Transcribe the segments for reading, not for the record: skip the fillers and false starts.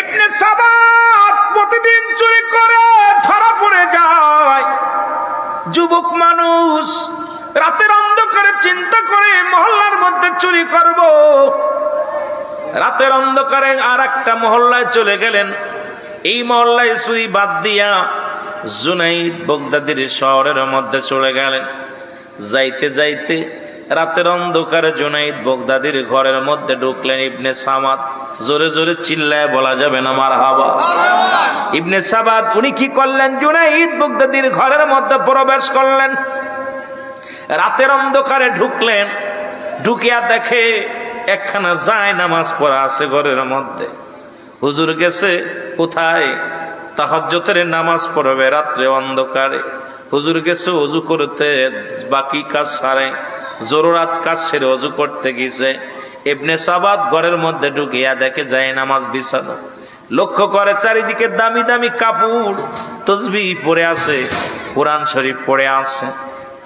ইবনে সাবাত প্রতিদিন চুরি করে ধরা পড়ে যায়। যুবক মানুষ রাতের অন্ধকারে চিন্তা করে মহল্লার মধ্যে চুরি করব। রাতের অন্ধকারে আর একটা মহল্লায় চলে গেলেন। এই মহল্লায় চুরি বাদ দিয়া জুনাইদ বাগদাদির শহরের মধ্যে চলে গেলেন। যাইতে যাইতে রাতের অন্ধকারে জুনাইদ বাগদাদির ঘরের মধ্যে ঢুকলেন ইবনে সামাদ। জোরে জোরে চিল্লায় বলা যাবে না মারহাবা। ইবনে সাবাদ উনি কি করলেন? জুনাইদ বাগদাদির ঘরের মধ্যে প্রবেশ করলেন। রাতের অন্ধকারে ঢুকলেন। ঢুকিয়া দেখে একখানা যায় নামাজ পড়া আছে ঘরের মধ্যে। হুজুর গেছে কোথায়? তাহাজ্জুদের নামাজ পড়বে রাত্রে অন্ধকারে। হুজুর গেছে ওযু করতে, বাকি কাজ সারে, জরুরাত কাজ সেরে ওযু করতে গেছে। ইবনে সাবাদ ঘরের মধ্যে ঢুকিয়া দেখে যায় নামাজ বিছানো। লক্ষ্য করে চারিদিকে দামি দামি কাপড়, তসবিহ পড়ে আছে, কোরআন শরীফ পড়ে আছে।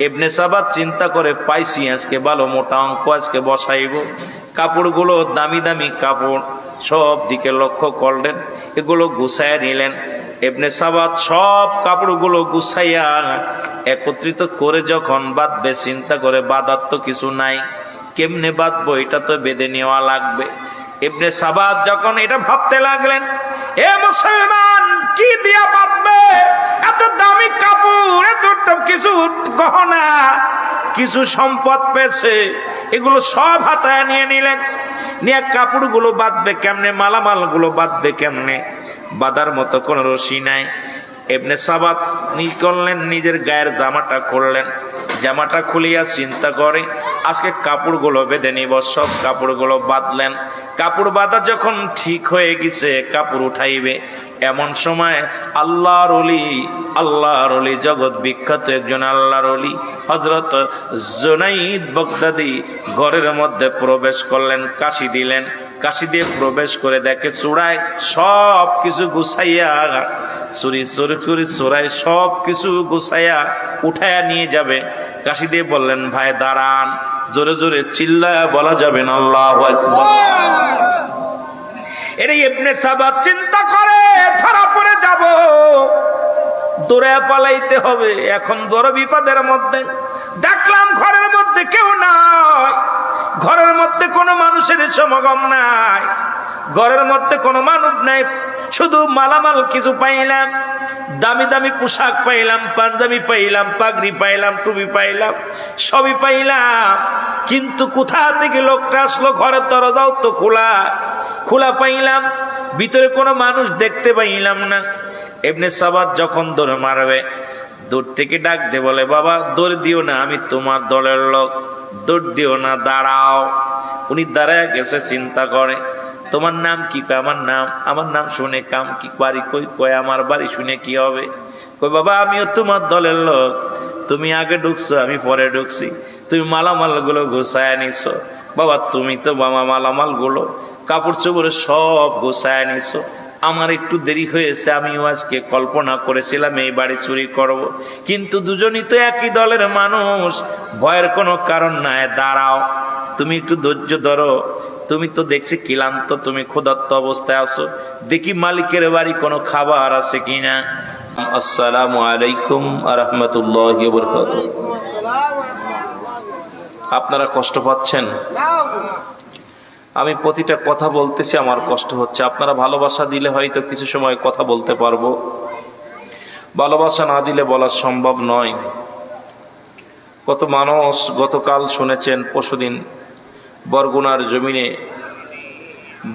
ইবনে সাবাদ চিন্তা করে, পাইছি আজকে ভালো মোটা অঙ্ক আজকে বসাইব। কাপড়গুলো দামি দামি কাপড়, সব দিকে লক্ষ্য করলেন, এগুলো গুছাইয়া নিলেন। ইবনে সাবাদ সব কাপড়গুলো গুছাইয়া একত্রিত করে যখন বাঁধবে, চিন্তা করে বাঁধার তো কিছু নাই, কেমনে বাঁধবো, এটা তো বেঁধে নেওয়া লাগবে। ইবনে সাবাদ যখন এটা ভাবতে লাগলেন, এ মুসলমান কি দিয়া বাঁধবে? এত দামি কাপড়, এত কিছু গহনা, কিছু সম্পদ পেয়েছে, এগুলো সব হাতায় নিয়ে নিলেন। নিয়ে কাপড়গুলো বাঁধবে কেমনে, মালামাল গুলো বাঁধবে কেমনে? বাঁধার মতো কোনো রশি নাই। ইবনে সাবাদ করলেন, নিজের গায়ের জামাটা খুললেন। জামাটা খুলিয়া চিন্তা করে, আজকে কাপড়গুলো বেঁধে নিব। সব কাপড়গুলো বাঁধলেন। কাপড় বাঁধা যখন ঠিক হয়ে গেছে, কাপড় উঠাইবে, এমন সময় আল্লাহর ওলি, জগৎ বিখ্যাত একজন আল্লাহর ওলি হযরত জুনাইদ বাগদাদি ঘরের মধ্যে প্রবেশ করলেন। কাশি দিলেন। কাশি দিয়ে প্রবেশ করে দেখে চূড়ায় সব কিছু গুছাইয়া, চুরি চোরায় সব কিছু গুছাইয়া উঠাইয়া নিয়ে যাবে। কাশি দিয়ে বললেন, ভাই দাঁড়ান। জোরে জোরে চিল্লায়া বলা যাবে না আল্লাহু আকবার। এর ইবনে সাবাদ চিন্তা করে, ধরা পড়ে যাব, দৌড়ে পালাইতে হবে। এখন বড় বিপদের মধ্যে। দেখলাম ঘরের মধ্যে কেউ নাই, ঘরের মধ্যে কোনো মানুষের সমাগম নাই, ঘরের মধ্যে কোনো মানুষ নাই, শুধু মালামাল কিছু পাইলাম, দামি দামি পোশাক পাইলাম, পাঞ্জাবি পাইলাম, পাগড়ি পাইলাম, টুপি পাইলাম, সবই পাইলাম। কিন্তু কোথা থেকে লোকটা আসলো? ঘরের দরজাও তো খোলা পাইলাম, ভিতরে কোনো মানুষ দেখতে পাইলাম না। ইবনে সাবাদ যখন দৌড় মারবে, দূর থেকে ডাক দে বলে, বাবা দৌড় দিও না, আমি তোমার দলের লোক, দৌড় দিও না, দাঁড়াও। উনি দাঁড়ায় গেছে, চিন্তা করে, তোমার নাম কি? আমার নাম শুনে কাম কি, বাড়ি কই? কয় আমার বাড়ি শুনে কি হবে? কই বাবা আমিও তোমার দলের লোক, তুমি আগে ঢুকছো, আমি পরে ঢুকছি, তুমি মালামাল গুলো গুছায় নিছো। বাবা তুমি তো বাবা মালামাল গুলো, কাপড় চোপড়ে সব গুছায় নিছো, আমার একটু দেরি হয়েছে। আমিও আজকে কল্পনা করেছিলাম এই বাড়ি চুরি করব, কিন্তু দুজনই তো একই দলের মানুষ, ভয়ের কোনো কারণ নাই, দাঁড়াও, তুমি একটু ধৈর্য ধরো। তুমি তো দেখছি ক্লান্ত, তুমি ক্ষুধার্ত অবস্থায় আছো, দেখি মালিকের বাড়ি কোনো খাবার আছে কিনা। আসসালামু আলাইকুম ওয়া রাহমাতুল্লাহি ওয়া বারাকাতুহু। আপনারা কষ্ট পাচ্ছেন? আমি প্রতিটা কথা বলতেছি, আমার কষ্ট হচ্ছে। আপনারা ভালোবাসা দিলে হয়তো কিছু সময় কথা বলতে পারবো, ভালোবাসা না দিলে বলা সম্ভব নয়। কত মানুষ গতকাল শুনেছেন, পরশুদিন বরগুনার জমিনে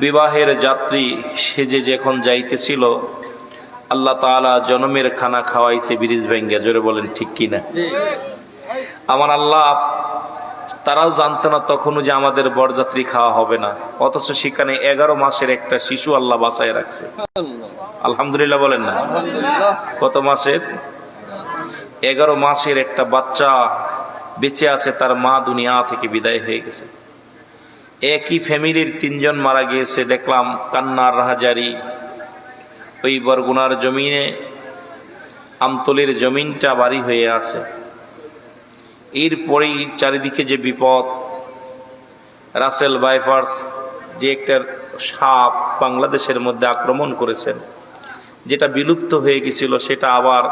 বিবাহের যাত্রী সেজে যখন যাইতেছিল, আল্লাহ তাআলা জনমের খানা খাওয়াইছে ব্রিজ ভেঙ্গে। জোরে বলেন ঠিক কিনা? আমার আল্লাহ, তারাও জানতো না তখনও যে আমাদের বরযাত্রী খাওয়া হবে না, অথচ সেখানে 11 মাসের একটা শিশু আল্লাহ বাঁচায় রাখছে। আলহামদুলিল্লাহ বলেন না? কত মাসের? 11 মাসের একটা বাচ্চা বেঁচে আছে, তার মা দুনিয়া থেকে বিদায় হয়ে গেছে। একই ফ্যামিলির 3 জন মারা গিয়েছে। দেখলাম কান্নার রাহাজারি। ওই বরগুনার জমিনে, আমতলির জমিনটা বাড়ি হয়ে আছে। এরপরেই চারিদিকে যে বিপদ, রাসেল বাইপাস যে একটা সাপ বাংলাদেশের মধ্যে আক্রমণ করেছেন, যেটা বিলুপ্ত হয়ে গেছিল সেটা আবার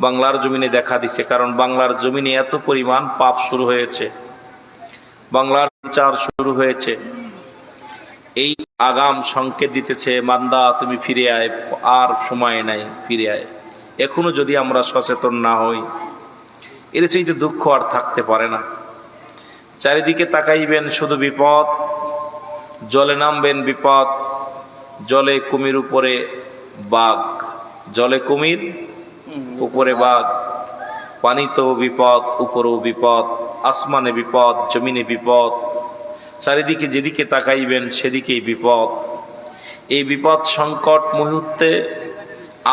বাংলার জমিনে দেখা দিছে। কারণ বাংলার জমিনে এত পরিমাণ পাপ শুরু হয়েছে, বাংলার বিচার শুরু হয়েছে। এই আগাম সংকেত দিতেছে, বান্দা তুমি ফিরে আয়, আর সময় নাই, ফিরে আয়। এখনো যদি আমরা সচেতন না হই, এর চাইতে দুঃখ আর থাকতে পারে না। চারিদিকে তাকাইবেন শুধু বিপদ, জলে নামবেন বিপদ, জলে কুমির উপরে বাঘ, জলে কুমির উপরে বাঘ, পানিতেও বিপদ, উপরেও বিপদ, আসমানে বিপদ, জমিনে বিপদ, চারিদিকে যেদিকে তাকাইবেন সেদিকেই বিপদ। এই বিপদ সংকট মুহূর্তে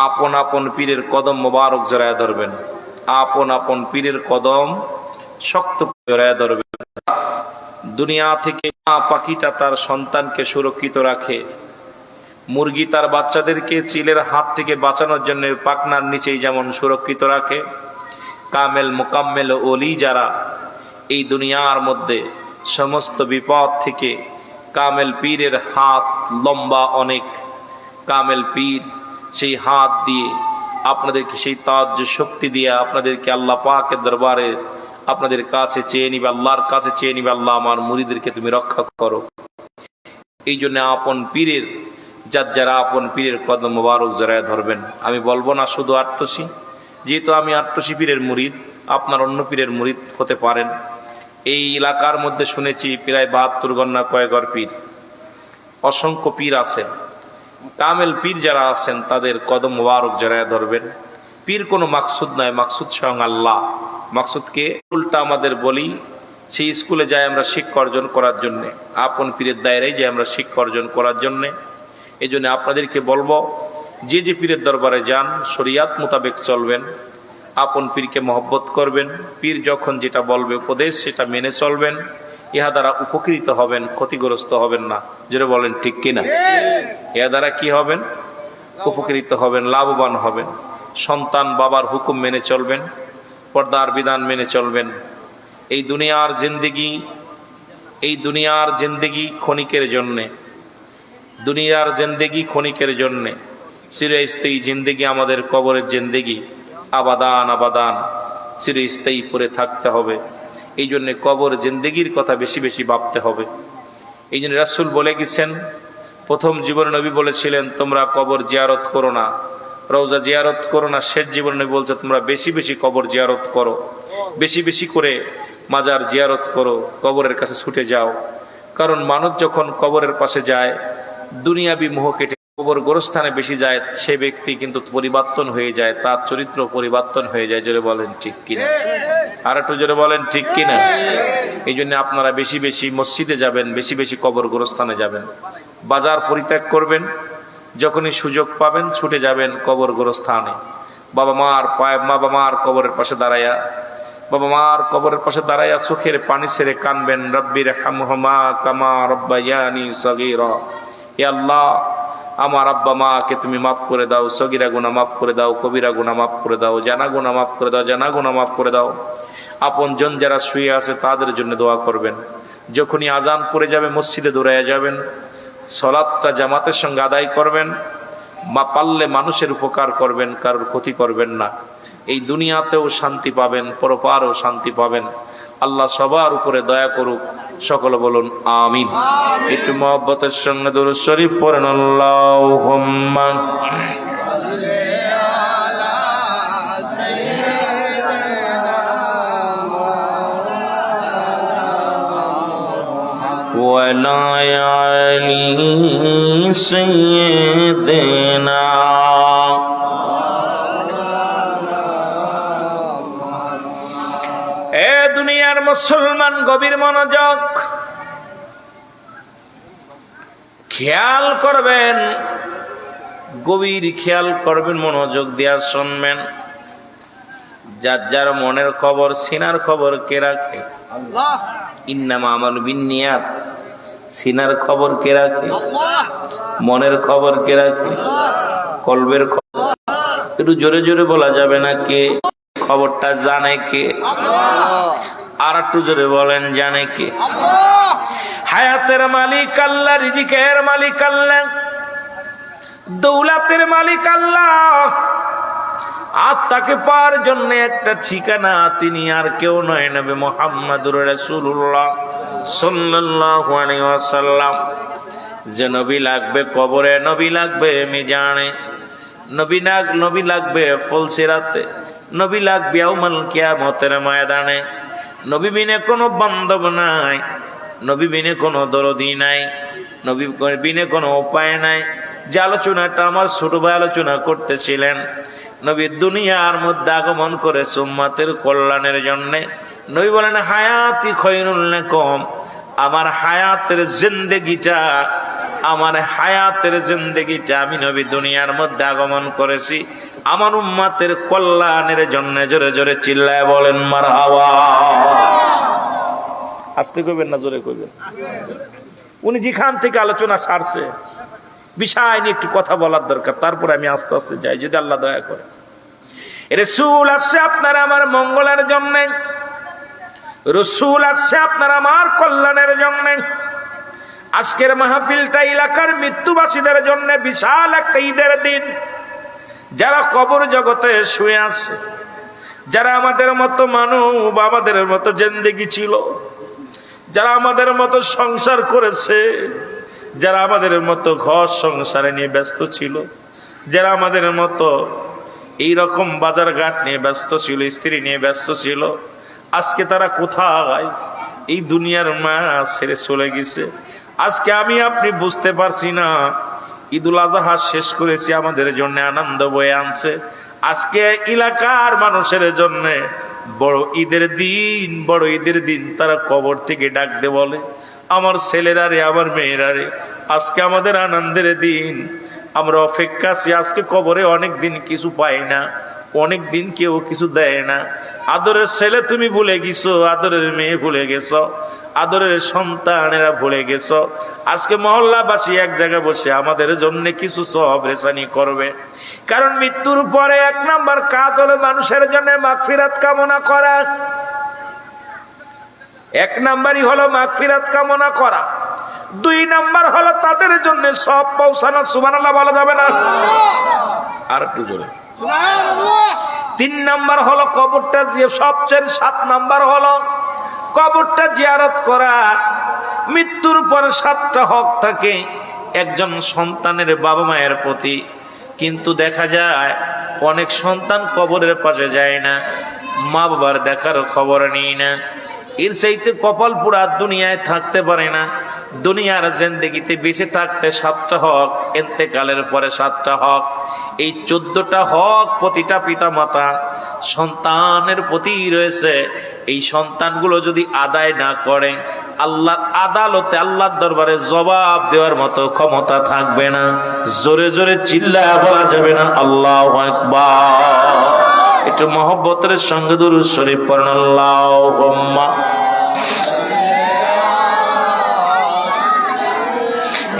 আপন আপন পীরের কদম মোবারক জড়ায় ধরবেন, আপন আপন পীরের কদম শক্ত করে জড়ায় ধরবেন। দুনিয়া থেকে পাখিটা তার সন্তানকে সুরক্ষিত রাখে, মুরগি তার বাচ্চাদেরকে চিলের হাত থেকে বাঁচানোর জন্য পাখনার নিচেই যেমন সুরক্ষিত রাখে, কামেল মোকাম্মেল ওলি যারা এই দুনিয়ার মধ্যে সমস্ত বিপদ থেকে, কামেল পীরের হাত লম্বা অনেক, কামেল পীর সেই হাত দিয়ে আপনাদেরকে, সেই তাজ্জু শক্তি দিয়ে আপনাদেরকে আল্লাহ পাকের দরবারে আপনাদের কাছে চেয়ে নিবে, আল্লাহর কাছে চেয়ে নিবে, আল্লাহ আমার মুরিদদেরকে তুমি রক্ষা করো। এই জন্য আপন পীরের যারা আপন পীরের কদম মোবারক জড়ায় ধরবেন। আমি বলবো না শুধু আট্টসি, যেহেতু আমি আট্টসি পীরের মুরিদ, আপনার অন্য পীরের মুরিদ হতে পারেন। এই এলাকার মধ্যে শুনেছি প্রায় 72 গন্না কয়েকর পীর, অসংখ্য পীর আছেন। কামেল পীর যারা আছেন তাদের কদম মোবারক জড়ায় ধরবেন। পীর কোনো মাকসুদ নয়, মাকসুদ স্বয়ং আল্লাহ। মাকসুদকে উল্টা আমাদের বলি, সেই স্কুলে যাই আমরা শিক্ষা অর্জন করার জন্যে, আপন পীরের দায়রায় যাই আমরা শিক্ষা অর্জন করার জন্যে। এই জন্য আপনাদেরকে বলবো, যে যে পীরের দরবারে যান শরিয়াত মোতাবেক চলবেন, আপন পীরকে মহব্বত করবেন, পীর যখন যেটা বলবে উপদেশ সেটা মেনে চলবেন। ইহা দ্বারা উপকৃত হবেন, ক্ষতিগ্রস্ত হবেন না। যেটা বলেন ঠিক কিনা? ইহা দ্বারা কি হবেন? উপকৃত হবেন, লাভবান হবেন। সন্তান বাবার হুকুম মেনে চলবেন, পর্দার বিধান মেনে চলবেন। এই দুনিয়ার জিন্দেগি ক্ষণিকের জন্যে, দুনিয়ার জিন্দেগি ক্ষণিকের জন্যে, চিরস্থায়ী জিন্দেগি আমাদের কবরের জিন্দেগি, আবাদান আবাদান চিরস্থায়ী পরে থাকতে হবে। এই জন্যে কবর জিন্দেগির কথা বেশি বেশি ভাবতে হবে। এই জন্য রাসূল বলে গেছেন, প্রথম জীবনে নবী বলেছিলেন তোমরা কবর জিয়ারত করো না, রওজা জিয়ারত করো না। শেষ জীবনে নবী বলছে তোমরা বেশি বেশি কবর জিয়ারত করো, বেশি বেশি করে মাজার জিয়ারত করো, কবরের কাছে ছুটে যাও। কারণ মানুষ যখন কবরের পাশে যায়, দুনিয়াবি মোহ কেটে কবর গোরস্থানে বেশি যায়, সে ব্যক্তি কিন্তু পরিবর্তন হয়ে যায়, তার চরিত্র পরিবর্তন হয়ে যায়। জোরে বলেন ঠিক কিনা? আর একটু জোরে বলেন ঠিক কিনা? এই জন্য আপনারা বেশি বেশি মসজিদে যাবেন, বেশি বেশি কবর গোরস্থানে যাবেন। বাজার পরিত্যাগ করবেন, যখনই সুযোগ পাবেন ছুটে যাবেন কবর গোরস্থানে। বাবা মার কবরের পাশে দাঁড়াইয়া, বাবা মার কবরের পাশে দাঁড়াইয়া চোখের পানি ছেড়ে কানবেন, রব্বির হামহুমা কামা রব্বায়ানি সগীরা। হে আল্লাহ, আমার আব্বা মাকে তুমি মাফ করে দাও, সগীরা গুনাহ মাফ করে দাও, কবিরা গুনাহ মাফ করে দাও, জানা গুনাহ মাফ করে দাও, জানা গুনাহ মাফ করে দাও। আপন জন যারা শুয়ে আছে তাদের জন্য দোয়া করবেন। যখনই আজান পড়ে যাবে মসজিদে দৌড়াইয়া যাবেন, সালাতটা জামাতের সঙ্গে আদায় করবেন, বা পারলে মানুষের উপকার করবেন, কারোর ক্ষতি করবেন না। এই দুনিয়াতেও শান্তি পাবেন, পরপারেও শান্তি পাবেন। আল্লাহ সবার উপরে দয়া করুক, সকলে বলুন আমিন। একটু মহব্বতের সঙ্গে দুরূদ শরীফ পড়েন, আল্লাহুম্মা ওয়ালা আলি সাইয়্যিদিনা। এ দুনিয়ার মুসলমান, গভীর মনোযোগ, খেয়াল করবেন, গভীর খেয়াল করবেন, মনোযোগ দিয়া শুনবেন। যার যার মনের খবর, সিনার খবর কে রাখে? আল্লাহ। ইন্নামা আমালু বিন্নিয়াত। সিনার খবর কে রাখে? মনের খবর কে রাখে? কলবের খবর। একটু জোরে জোরে বলা যাবে না কে? খবরটা জানে কে? আর একটু জোরে বলেন, জানে কে? হায়াতের মালিক আল্লাহ, রিজিকের মালিক আল্লাহ, দৌলতের মালিক আল্লাহ। আর তাকে পাওয়ার জন্য একটা ঠিকানা, তিনি আর কেউ নয়, নবী মুহাম্মদুর রাসূলুল্লাহ সাল্লাল্লাহু আলাইহি ওয়াসাল্লাম। যে নবী লাগবে কবরে, নবী লাগবে মিজানে, নবী লাগবে ফুলসিরাতে, নবী লাগবে ইয়াউমুল কিয়ামতের ময়দানে। নবী বিনে কোনো বান্ধব নাই, নবী বিনে কোনো দরদি নাই, নবী বিনে কোনো উপায় নাই। যে আলোচনাটা আমার ছোট ভাই আলোচনা করতেছিলেন, নবী দুনিয়ার মধ্যে আগমন করেছে উম্মতের কল্যাণের জন্য। নবী বলেন হায়াতি খৈরুল লাকুম, আমার হায়াতের জিন্দেগিটা, আমার হায়াতের জিন্দেগিটা আমি নবী দুনিয়ার মধ্যে আগমন করেছি আমার উম্মতের কল্যাণের জন্য। জোরে জোরে চিল্লায় বলেন মারহাবা। আস্তে কইবেন না জোরে কইবেন? উনি যেখান থেকে আলোচনা সারছে বিষয় নিয়ে একটু কথা বলার দরকার, তারপরে আমি আস্তে আস্তে যাই যদি আল্লাহ দয়া করে। রাসূল আসছে আপনার আমার মঙ্গলের জন্য, রাসূল আসছে আপনার আমার কল্যাণের জন্য। আজকের মাহফিলটা এলাকার মৃত্যুবাসীদের জন্য বিশাল একটা ঈদের দিন। যারা কবর জগতে শুয়ে আছে, যারা আমাদের মতো মানব, আমাদের মতো জিন্দেগি ছিল, যারা আমাদের মতো সংসার করেছে, যারা আমাদের মতো ঘর সংসারে নিয়ে ব্যস্ত ছিল, যারা আমাদের মতো এইরকম বাজার ঘাট নিয়ে ব্যস্ত ছিল, স্ত্রী নিয়ে ব্যস্ত ছিল, আজকে তারা কোথায়? এই দুনিয়ার মায়া ছেড়ে চলে গেছে। আজকে আমি আপনি বুঝতে পারছি না ঈদুল আজহা শেষ করেছি, আমাদের জন্য আনন্দ বয়ে আনছে। আজকে এলাকার মানুষের জন্য বড় ঈদের দিন, বড় ঈদের দিন। তারা কবর থেকে ডাকতে বলে আমার ছেলেরা রে, আমার মেয়েরা রে, আজকে আমাদের আনন্দের দিন, আমরা অপেক্ষা আছি। আজকে কবরে অনেক দিন কিছু পাই না, অনেক দিন কেউ কিছু দেয় না। আদরের ছেলে তুমি ভুলে গেছো, আদরের মেয়ে ভুলে গেছো, আদরের সন্তানেরা ভুলে গেছো। আজকে মহল্লাবাসী এক জায়গায় বসে আমাদের জন্য কিছু সওয়াব রেসানি করবে। কারণ মৃত্যুর পরে এক নাম্বার কাজ হলো মানুষের জন্য মাগফিরাত কামনা করা। এক নাম্বারই হলো মাগফিরাত কামনা করা। দুই নাম্বার হলো তাদের জন্য সব পৌঁছানো। সুবহানাল্লাহ বলা যাবে না? আর একটু জোরে সুবহানাল্লাহ। তিন নাম্বার হলো কবরটা, যে সবচেয়ে 7 নাম্বার হলো কবরটা জিয়ারত করা। মৃত্যুর পরে 7টা হক থাকে একজন সন্তানের বাবা মায়ের প্রতি, কিন্তু দেখা যায় অনেক সন্তান কবরের পাশে যায় না, মা বাবার দেখার খবর নেই না। এর চাইতে কপাল পুরা দুনিয়ায় থাকতে পারে না। দুনিয়ার জিন্দেগিতে বেঁচে থাকতে 7টা হক, ইন্তেকালের পরে 7টা হক। এই 14টা হক প্রতিটা পিতা মাতা সন্তানের প্রতি রয়েছে। এই সন্তানগুলো যদি আদায় না করে, আল্লাহর আদালতে, আল্লাহর দরবারে জবাব দেওয়ার মতো ক্ষমতা থাকবে না। জোরে জোরে চিল্লায়া বলা যাবে না আল্লাহু আকবার? একটু মহব্বতের সঙ্গে দুরূদ শরীফ পড়ুন। আল্লাহুম্মা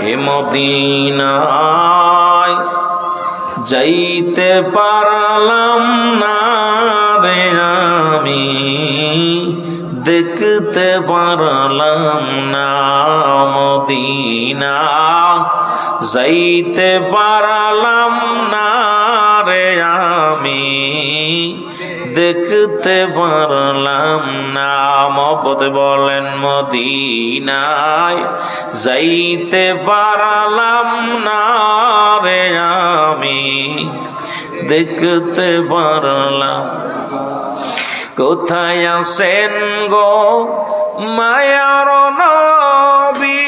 হে মদিনায় যাইতে পারলাম না রে আমি, দেখতে পারলাম না মদিনা, যাইতে পারলাম না রে আমি, দেখতে পারলাম না। মহব্বত বলেন মদিনায় যাইতে পারলাম না রে আমি, দেখতে পারলাম। কোথায় আছেন গো মায়ার নবী,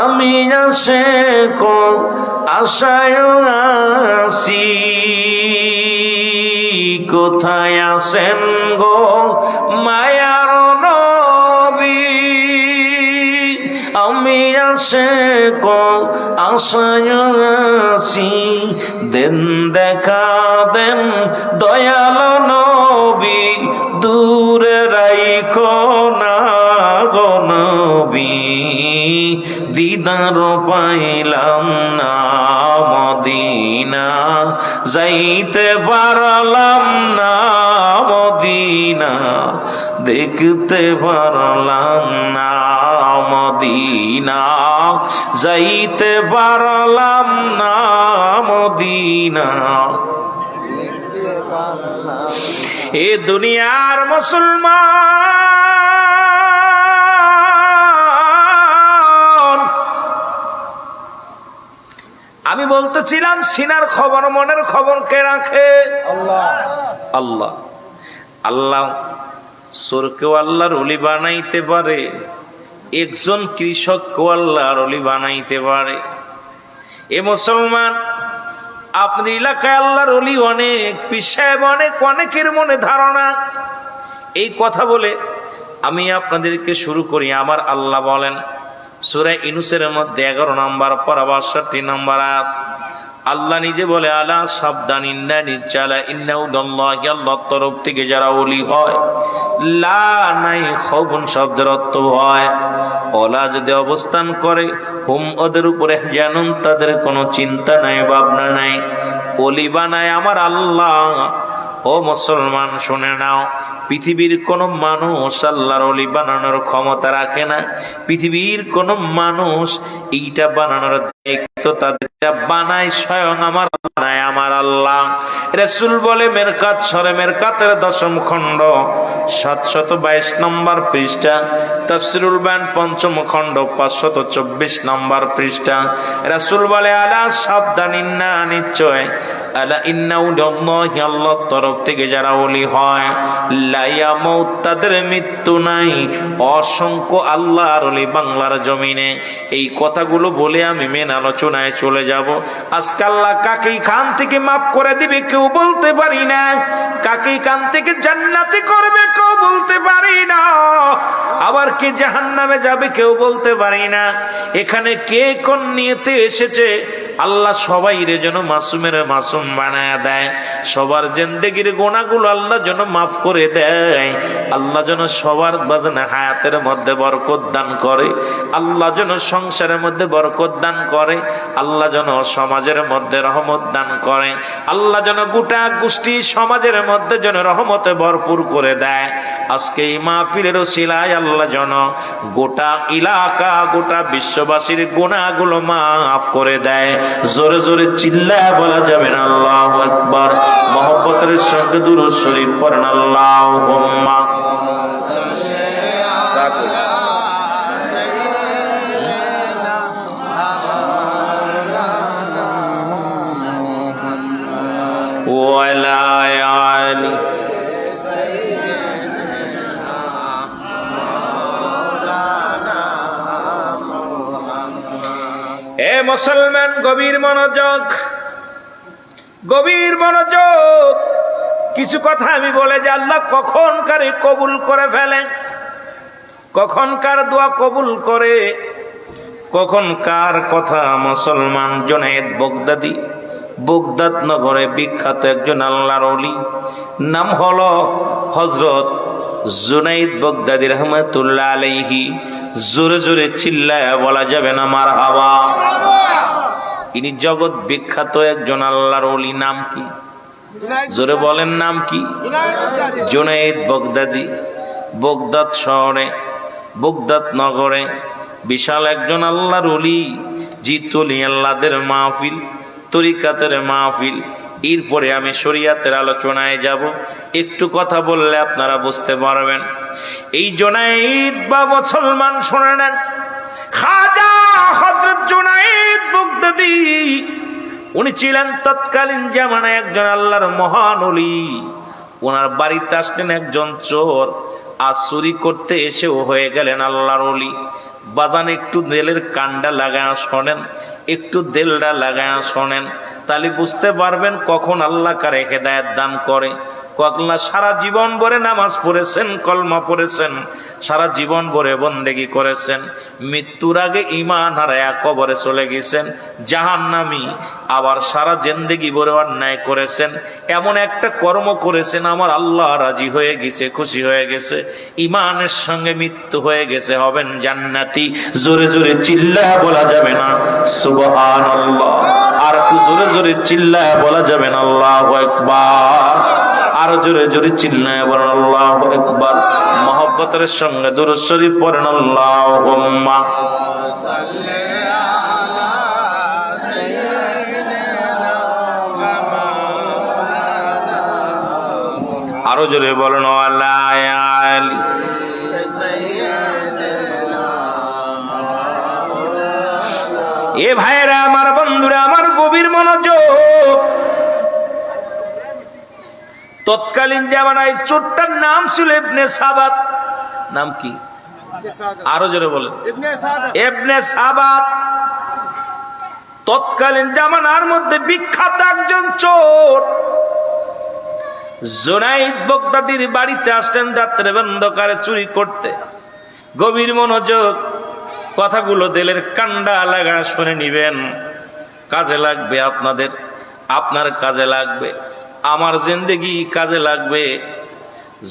আমি আশিক আশায় আছি। কোথায় আছেন গো মায়ার নবী, আমি আশিক আশায় আছি। দেন দেখা দেন দয়াল নবী, দূরে রাইখো না গো নবী, দিদার পাইলাম না মদিনা, যাইতে পারলাম না মদিনা, দেখতে পারলাম না মদিনা, যাইতে পারলাম না মদিনা। এ দুনিয়ার মুসলমান, আমি বলতেছিলাম সিনার খবর মনের খবর কে রাখে? আল্লাহ। আল্লাহ আল্লাহ চোরকেও আল্লাহর ওলি বানাইতে পারে, একজন কৃষককেও আল্লাহর ওলি বানাইতে পারে। এ মুসলমান, আপনার এলাকায় আল্লাহর ওলি অনেক, পীর সাহেব অনেক, অনেকের মনে ধারণা। এই কথা বলে আমি আপনাদেরকে শুরু করি। আমার আল্লাহ বলেন সূরা ইউনূসের মধ্যে 11 নম্বর পারা 62 নম্বর আয়াত, আল্লাহ নিজে বলে আলা সাবধান, ইন্না নিশ্চয় ইন্নাউদাল্লাহি, আল্লাহর তরফ থেকে যারা ওলি হয়, লা নাই খৌফুন শব্দের অর্থ হয়, ওলা যদি অবস্থান করে, হুম ওদের উপরে জানুন, তাদের কোনো চিন্তা নাই ভাবনা নাই। ওলি বানায় আমার আল্লাহ। ও মুসলমান শুনে নাও, পৃথিবীর কোন মানুষ আল্লাহর ওলি বানানোর ক্ষমতা রাখে না। পৃথিবীর কোন মানুষ এইটা বানানোর দায়িত্ব তাদের বানায় স্বয়ং আমার বানায় আমার আল্লাহ। রাসূল বলে মেরকাত সরে মেরকাতের 10ম খণ্ড 722 নম্বর পৃষ্ঠা, তাফসীরুল বায়ান 5ম খণ্ড 524 নম্বর পৃষ্ঠা, রাসূল বলে আলা সাবধান, ইন্না নিশ্চয়, আলা ইন্নাউদাল্লাহি, আল্লাহর তরফ থেকে যারা ওলি হয়, লা ইয়ামুত, তাদের মৃত্যু নাই। অসংখ্য আল্লাহর ওলি বাংলার জমিনে। এই কথাগুলো বলে আমি মেন আলোচনায় চলে যাব। আজকে আল্লাহ কাকে খান থেকে মাফ করে দিবে কেউ বলতে পারি না, কাকে খান থেকে জান্নাতি করবে কেউ বলতে পারি না, আবার কে জাহান্নামে যাবে কেউ বলতে পারি না। এখানে কে কোন নিয়তে এসেছে, আল্লাহ সবাইরে যেন মাসুমের মাসুম বানায় দেয়, সবার জিন্দেগির গুনাহগুলো আল্লাহ যেন মাফ করে দেয়, আল্লাহ যেন সবার বাজনা হায়াতের মধ্যে বরকত দান করে, আল্লাহ যেন সংসারের মধ্যে বরকত দান করে, আল্লাহ যেন সমাজের মধ্যে রহমত দান করে, আল্লাহ যেন গোটা গোষ্ঠী সমাজের মধ্যে যেন রহমতে ভরপুর করে দেয়। আজকে এই মাহফিলের ওসিলায় আল্লাহ যেন গোটা এলাকা গোটা বিশ্ববাসীর গুনাহগুলো মাফ করে দেয়। জোরে জোরে চিল্লায় বলা যাবে না আল্লাহু আকবার। মহব্বতের সঙ্গে দুরূদ শরীফ পড়েন আল্লাহুম্মা ওয়া আলা আলি। এ মুসলমান, গভীর মনোযোগ, গভীর মনোযোগ। কিছু কথা আমি বলে যে আল্লাহ কখন কারে কবুল করে ফেলে, কখন কার দোয়া কবুল করে, কখন কার কথা। মুসলমান জুনায়েদ বাগদাদি, বাগদাদ নগরে বিখ্যাত একজন আল্লাহর ওলি, নাম হলো হযরত জুনায়েদ বাগদাদি রহমাতুল্লাহ আলাইহি। জোরে জোরে চিল্লায় বলা যাবে না মারহাবা। ইনি জগৎ বিখ্যাত একজন আল্লাহর ওলি। নাম কি? জোরে বলেন, নাম কি? জুনায়েদ বাগদাদি। বাগদাদ শহরে, বাগদাদ নগরে বিশাল একজন আল্লাহর ওলি। জিতুলি আল্লাহদের মাহফিল, তরিকাতের মাহফিল। এরপরে আমি শরিয়াতের আলোচনায় যাব। একটু কথা বললে আপনারা বুঝতে পারবেন। এই জুনায়েদ বা মুসলমান শুনে নেন, খাজা হযরত জুনায়েদ বাগদাদি, উনি ছিলেন তৎকালীন জামানায় একজন আল্লাহর মহান ওলি। ওনার বাড়িতে আসলেন একজন চোর, আর চুরি করতে এসেও হয়ে গেলেন আল্লাহর ওলি। বাজান একটু দেলের কান্ডা লাগায় শোনেন, একটু দেলটা লাগায় শোনেন, তাহলে বুঝতে পারবেন কখন আল্লাহ কারে হেদায়েত দান করে। কখনো সারা জীবন ভরে নামাজ পড়েছেন, কলমা পড়েছেন, সারা জীবন ভরে বন্দেগী করেছেন, মৃত্যুর আগে ঈমান হারায়া কবরে চলে গেছেন জাহান্নামী। আবার সারা জিন্দেগি ভরে অন্যায় করেছেন, এমন একটা কর্ম করেছেন আমার আল্লাহ রাজি হয়ে গেছে, খুশি হয়ে গেছে, ঈমানের সঙ্গে মৃত্যু হয়ে গেছে, হবেন জান্নাতি। জোরে জোরে চিল্লা বলা যাবে না সুবহানাল্লাহ। আর একটু জোরে জোরে চিল্লায় বলা যাবে না আল্লাহু আকবার। আরো জোরে জোরে চিল্লায় বলেন আল্লাহু আকবার। মহব্বতের সঙ্গে দুরূদ শরীফ পড়েন আল্লাহুম্মা সাল্লি আলা সাইয়্যিদিনা মাওলানা। আরো জোরে বলেন আলা আলি সাইয়্যিদিনা। এ ভাইরা আমার, বন্ধুরা আমার, গভীর মনোযোগ। তৎকালীন জামানায় চোরটার নাম ছিল ইবনে সাবাত। নাম কি? আরো জোরে বলেন। ইবনে সাবাত তৎকালীন জামানার মধ্যে বিখ্যাত একজন চোর। জুনাইদ বাগদাদির বাড়িতে আসতেন রাত্রে অন্ধকারে চুরি করতে। গভীর মনোযোগ, কথাগুলো দিলের কান্ডা লাগা শুনে নিবেন। কাজে লাগবে আপনাদের, আপনার কাজে লাগবে, আমার জিন্দেগি কাজে লাগবে।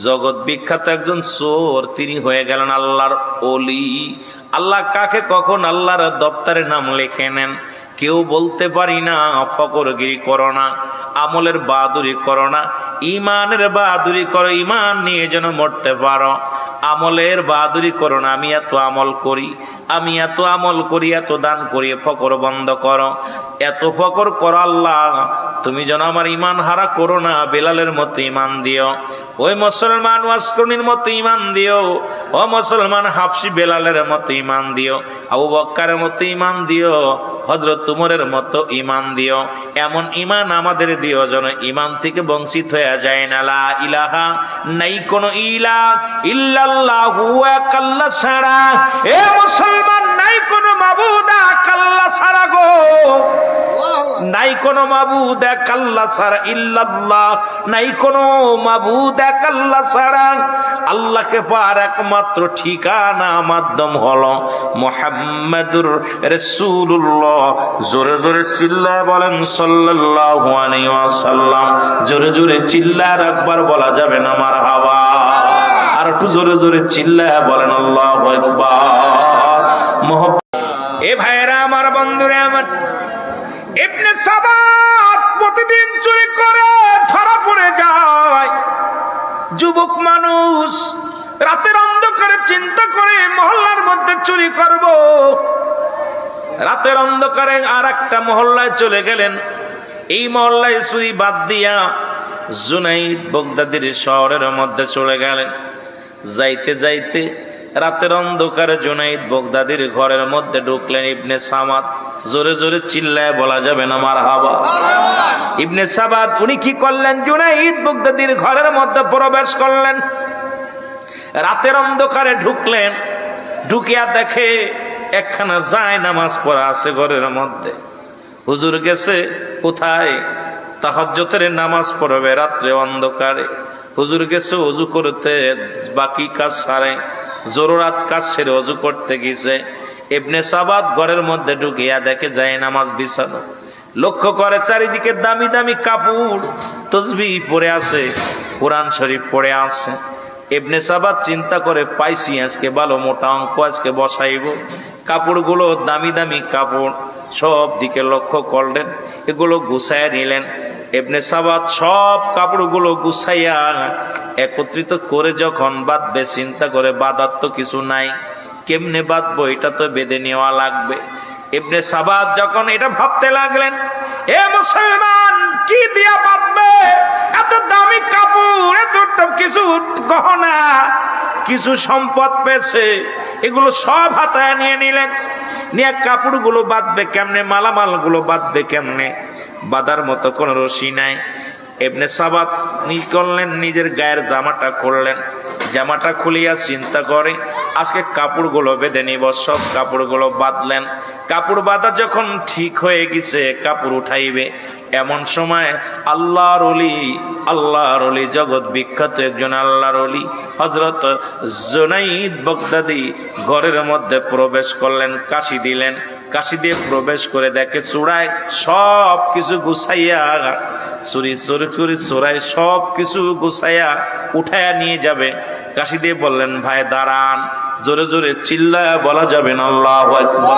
জগৎ বিখ্যাত একজন চোর, তিনি হয়ে গেলেন আল্লাহর ওলি। আল্লাহ কাকে কখন আল্লাহর দপ্তরে নাম লিখে নেন কেউ বলতে পারি না। ফকরগিরি করো না, আমলের বাহাদুরি করো না, ইমানের বাহাদুরি করো, ইমান নিয়ে যেন মরতে পারো। আমলের বাহাদুরি করো না, আমি এত আমল করি, আমি এত আমল করি, এত দান করি। ফকর বন্ধ করো, এত ফকর করো। আল্লাহ তুমি যেন আমার ইমান হারা করো না। বেলালের মতো ইমান দিও, ওই মুসলমান ওয়াসকরণীর মতো ইমান দিও। ও মুসলমান হাফসি বেলালের মতো ইমান দিও, আবু বক্কারের মতো ইমান দিও, হযরত উমরের মতো ইমান দিও। এমন ইমান আমাদের দিও যেন ইমান থেকে বঞ্চিত হয়ে যায় না। লা ইলাহা, নাই কোনো ইলাহ ইল্লাল্লাহু এক আল্লাহ ছাড়া। এ মুসলমান, নাই কোনো মাবুদ এক আল্লাহ ছাড়া গো, নাই কোনো মাবুদ এক আল্লাহ ছাড়া। ইল্লাল্লাহ, নাই কোনো মাবুদ এক আল্লাহ ছাড়া। আল্লাহকে পাওয়ার একমাত্র ঠিকানা মাধ্যম হলো মুহাম্মাদুর রাসূলুল্লাহ। জোরে জোরে চিল্লায় বলেন সাল্লাল্লাহু আলাইহি ওয়াসাল্লাম। জোরে জোরে চিল্লায় একবার বলা যাবে না মারহাবা। আর একটু জোরে জোরে চিল্লায় বলেন আল্লাহু আকবার। এ ভাইরা আমার, বন্ধুরা আমার, ইবনে সাবাত প্রতিদিন চুরি করে ধরা পড়ে যায়। যুবক মানুষ রাতের অন্ধকারে চিন্তা করে মহল্লার মধ্যে চুরি করব। রাতের অন্ধকারে আর একটা মহল্লায় চলে গেলেন। এই মহল্লায় চুরি বাদ দিয়া জুনাইদ বাগদাদির শহরের মধ্যে চলে গেলেন। যাইতে যাইতে রাতের অন্ধকারে জুনাইদ বাগদাদির ঘরের মধ্যে ঢুকলেন ইবনে সাবাত। জোরে জোরে চিল্লায় বলা যাবে না মারহাবা। ইবনে সাবাত উনি কি করলেন? জুনাইদ বাগদাদির ঘরের মধ্যে প্রবেশ করলেন। রাতের অন্ধকারে ঢুকলেন। ঢুকিয়া দেখে একখানা যায় নামাজ পড়া আছে ঘরের মধ্যে। হুজুর গেছে কোথায়? তাহাজ্জুদের নামাজ পড়বে রাত্রে অন্ধকারে। হুজুর গেছে ওযু করতে, বাকি কাজ সারে, জরুরাত কাজ সেরে ওযু করতে গেছে। ইবনে সাবাত ঘরের মধ্যে ঢুকিয়া দেখে যায় নামাজ বিছানো। লক্ষ্য করে চারিদিকে দামি দামি কাপড়, তসবিহ পড়ে আছে, কোরআন শরীফ পড়ে আছে। ইবনে সাবাত চিন্তা করে, পাইছি আজকে ভালো মোটা অঙ্ক, আজকে বসাইব। কাপড়গুলো দামি দামি কাপড়, সব দিকে লক্ষ্য করলেন, এগুলো গুছাইয়া নিলেন। ইবনে সাবাত সব কাপড়গুলো গুছাইয়া একত্রিত করে যখন বাঁধবে, চিন্তা করে বাঁধার তো কিছু নাই, কেমনে বাঁধবো, এটা তো বেঁধে নেওয়া লাগবে। ইবনে সাবাত যখন এটা ভাবতে লাগলেন, এ মুসলমান কি দিয়া বাঁধবে? এত দামি কাপড়, এত কিছু গহনা, কিছু সম্পদ পেয়েছে, এগুলো সব হাতায় নিয়ে নিলেন। নিয়ে কাপড়গুলো বাঁধবে কেমনে, মালামালগুলো বাঁধবে কেমনে? বাঁধার মতো কোনো রশি নাই। ইবনে সাবাত করলেন, নিজের গায়ের জামাটা খুললেন। জামাটা খুলিয়া চিন্তা করে, আজকে কাপড়গুলো বেঁধে নিব। সব কাপড়গুলো বাঁধলেন। কাপড় বাঁধা যখন ঠিক হয়ে গেছে, কাপড় উঠাইবে, এমন সময় আল্লাহর ওলি, জগৎ বিখ্যাত একজন আল্লাহর ওলি হযরত জুনাইদ বাগদাদি ঘরের মধ্যে প্রবেশ করলেন। কাশি দিলেন। কাশি দিয়ে প্রবেশ করে দেখে চূড়ায় সব কিছু গুছাইয়া, চুরাই সব কিছু গুছাইয়া উঠাইয়া নিয়ে যাবে। কাশি দিয়ে বললেন, ভাই দাঁড়ান। জোরে জোরে চিল্লায়া বলা যাবে না আল্লাহু আকবার।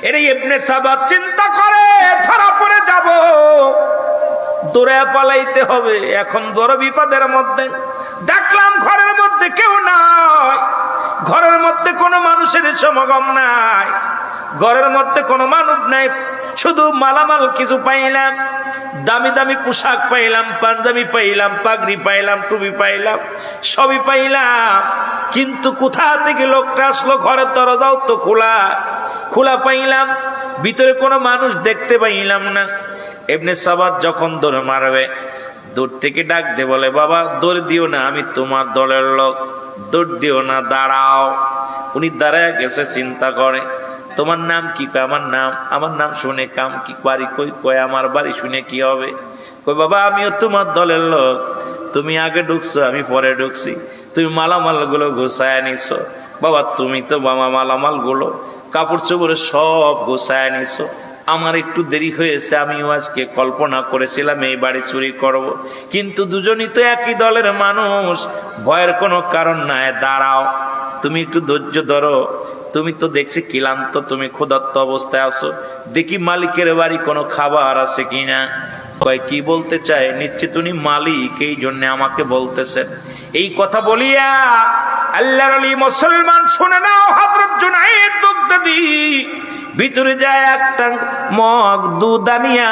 এর ইবনে সাবাত চিন্তা করে, গো, দৌড়ে পালাইতে হবে। এখন বড় বিপদের মধ্যে। দেখলাম ঘরের মধ্যে কেউ নাই, ঘরের মধ্যে কোনো মানুষের সমাগম নাই, ঘরের মধ্যে কোনো মানুষ নাই, শুধু মালামাল কিছু পাইলাম, দামি দামি পোশাক পাইলাম, পাঞ্জাবি পাইলাম, পাগড়ি পাইলাম, টুপি পাইলাম, সবই পাইলাম। কিন্তু কোথা থেকে লোকটা আসলো? ঘরের দরজাও তো খোলা, খোলা পাইলাম, ভিতরে কোনো মানুষ দেখতে পাইলাম না। ইবনে সাবাত যখন দৌড় মারবে, দূর থেকে ডাক দে বলে, বাবা দৌড় দিও না, আমি তোমার দলের লোক, দৌড় দিও না, দাঁড়াও। উনি দাঁড়ায় গেছে, চিন্তা করে, তোমার নাম কি? কয় আমার নাম। আমার নাম শুনে কাম কি? বাড়ি কই? কয় আমার বাড়ি শুনে কি হবে? কই বাবা আমিও তোমার দলের লোক, তুমি আগে ঢুকছো, আমি পরে ঢুকছি, তুমি মালামাল গুলো গুছায় নিছো। বাবা তুমি তো বাবা মালামাল গুলো কাপড় চোপড় সব গুছায় নিছো, আমার একটু দেরি হয়েছে, আমিও আজকে কল্পনা করেছিলাম এই বাড়ি চুরি করব, কিন্তু দুজনই তো একই দলের মানুষ, ভয়ের কোনো কারণ নাই, দাঁড়াও, তুমি একটু ধৈর্য ধরো, তুমি তো দেখছি ক্লান্ত, তুমি ক্ষুধার্ত অবস্থায় আছো, দেখি মালিকের বাড়ি কোনো খাবার আছে কিনা। কয় কি বলতে চায়? নিশ্চিত উনি মালিক, এই জন্য আমাকে বলতেছেন। এই কথা বলিয়া আল্লাহর ওলি মুসলমান শুনে নাও, হযরত জুনায়েদ বাগদাদী ভিতরে যায় একটা মগ দুধ আনিয়া,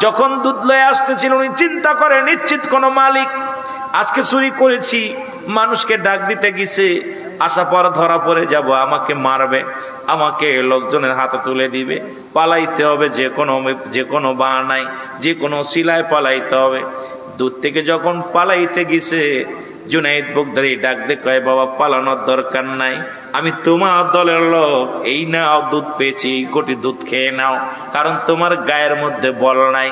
যখন দুধ লয়ে আসতেছিল উনি চিন্তা করে নিশ্চিত কোনো মালিক, আজকে চুরি করেছি, মানুষকে ডাক দিতে গেছে, আশা পর ধরা পড়ে যাব, আমাকে মারবে, আমাকে লোকজনের হাতে তুলে দিবে, পালাইতে হবে, যে কোনো বাহানায়, যে কোনো সিলায় পালাইতে হবে। দূর থেকে যখন পালাইতে গেছে, জুনায়েদ বাগদাদী ডাক দে কয়, বাবা পালানোর দরকার নাই, আমি তোমার দলের লোক, এই নাও দুধ পেয়েছি, এই কোটি দুধ খেয়ে নাও, কারণ তোমার গায়ের মধ্যে বল নাই,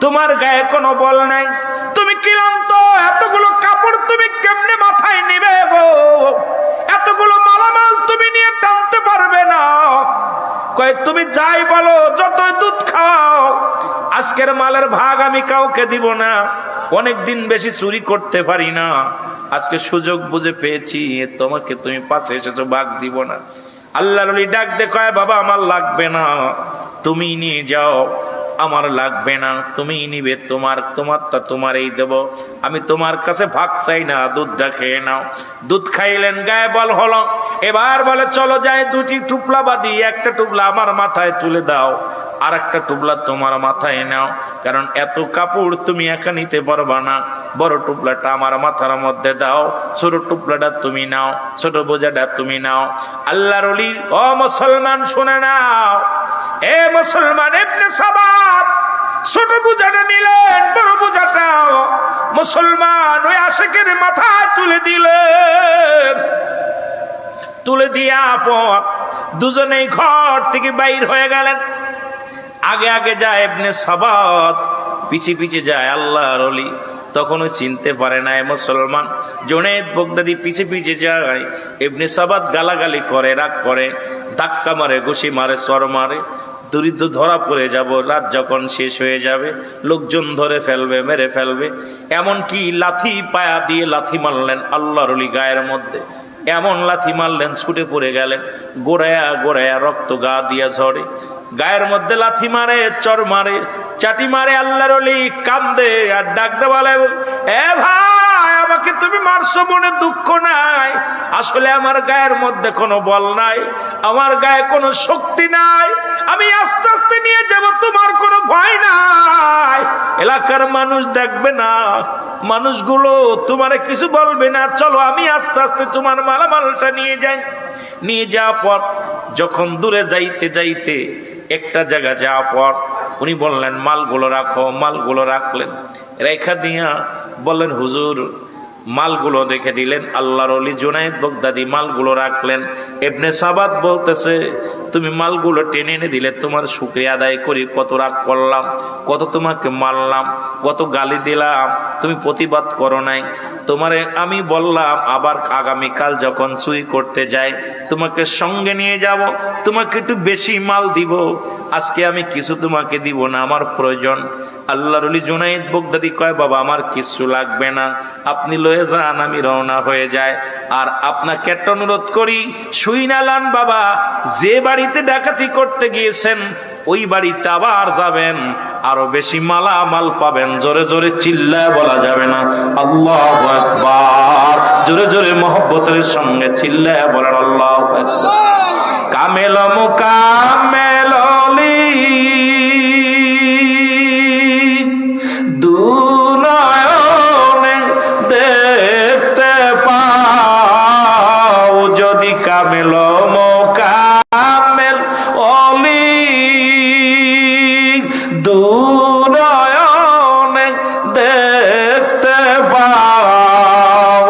তোমার গায়ে কোনো বল নাই, তুমি ক্লান্ত, এতগুলো কাপড় তুমি কেমনে মাথায় নিবে গো, এতগুলো মালামাল তুমি নিয়ে টানতে পারবে না। কয় তুমি যাই বলো, যতই দুধ খাও, আজকের মালের ভাগ আমি কাউকে দিব না, অনেক দিন বেশি চুরি করতে পারি না, আজকে সুযোগ বুঝে পেয়েছি, তোমাকে তুমি পাশে এসেছো, ভাগ দিব না। আল্লাহর ওলি ডাক দে কয়, বাবা আমার লাগবে না, তুমি নিয়ে যাও, আমার লাগবে না, তুমি নিবে, তোমারটা তোমারই দেব, আমি তোমার কাছে ভাগ চাই না, দুধটা খেয়ে নাও। দুধ খাইলেন, গায়ে বল হলো, এবার বলে চলো যাই, দুটি টুপলা বাঁধি, একটা টুপলা আমার মাথায় তুলে দাও, আর একটা টুপলা তোমার মাথায় নাও, কারণ এত কাপড় তুমি একা নিতে পারবা না, বড় টুপলাটা আমার মাথার মধ্যে দাও, ছোট টুপলাটা তুমি নাও, ছোট বোঝাটা তুমি নাও। আল্লাহর ওলি ও মুসলমান শুনে নাও, এ মুসলমান, ইবনে সাবাত ছোট বোঝাটা নিলেন, বড় বোঝাটাও মুসলমান ওই আশিকের মাথায় তুলে দিলেন। তুলে দিয়া পর দুজনেই ঘর থেকে বাইর হয়ে গেলেন। আগে আগে যায় ইবনে সাবাত, পিছে পিছে যায় আল্লাহর ওলি। তখনও চিনতে পারে না মুসলমান। জুনায়েদ বাগদাদী পিছে পিছে যায়, ইবনে সাবাত গালাগালি করে, রাগ করে, ধাক্কা মারে, ঘুষি মারে, চর মারে, দরিদ্র ধরা পড়ে যাব, রাত যখন শেষ হয়ে যাবে লোকজন ধরে ফেলবে, মেরে ফেলবে। এমনকি লাথি পায়া দিয়ে লাথি মারলেন আল্লাহর ওলি গায়ের মধ্যে, এমন লাথি মারলেন ছুটে পড়ে গেলেন, গোড়ায়া গোড়ায়া রক্ত গা দিয়া ঝরে। গায়ের মধ্যে লাথি মারে, চর মারে, চাটি মারে, আল্লাহর ওলি কান্দে আর ডাকতে বলে, এ ভাই আমাকে তুমি মারছো, মনে দুঃখ নাই, আসলে আমার গায়ের মধ্যে কোনো বল নাই, আমার গায়ে কোনো শক্তি নাই, আমি আস্তে আস্তে নিয়ে যাব, তোমার কোনো ভয় নাই, এলাকার মানুষ দেখবে না, মানুষগুলো তোমারে কিছু বলবে না, চলো আমি আস্তে আস্তে তোমার মালামালটা নিয়ে যাই। নিয়ে যাওয়ার পর যখন দূরে যাইতে যাইতে একটা জায়গা যাওয়ার পর উনি বললেন, মালগুলো রাখো। মালগুলো রাখলেন, রেখা দিয়া বললেন, হুজুর মালগুলো রেখে দিলেন। আল্লাহর ওলি জুনায়েদ বাগদাদী মালগুলো রাখলেন। ইবনে সাবাত বলতেছে, তুমি মালগুলো টেনে এনে দিলে, তোমার শুকরিয়া আদায় করি, কত রাগ করলাম, কত তোমাকে মারলাম, কত গালি দিলাম, তুমি প্রতিবাদ করো নাই, তোমারে আমি বললাম আবার আগামীকাল যখন চুরি করতে যাই তোমাকে সঙ্গে নিয়ে যাব, তোমাকে একটু বেশি মাল দিব, আজকে আমি কিছু তোমাকে দিব না, আমার প্রয়োজন। আল্লাহর ওলি জুনায়েদ বাগদাদী কয়, বাবা আমার কিছু লাগবে না, আপনি লয়ে যান, আমি রওনা হয়ে যায়। আর আপনাকে একটা অনুরোধ করি, শুই না লান বাবা, যে বাড়িতে ডাকাতি করতে গিয়েছেন ওই বাড়িতে আবার যাবেন, আরো বেশি মালামাল পাবেন। জোরে জোরে চিল্লায় বলা যাবে না আল্লাহু আকবার? জোরে জোরে মহব্বতের সঙ্গে চিল্লায় বলেন আল্লাহু আকবার। কামেল মুকাম্মেল অলি দুনয়নে দেখতে পাও, যদি কামেল মুকাম্মেল অলি দুনয়নে দেখতে পাও,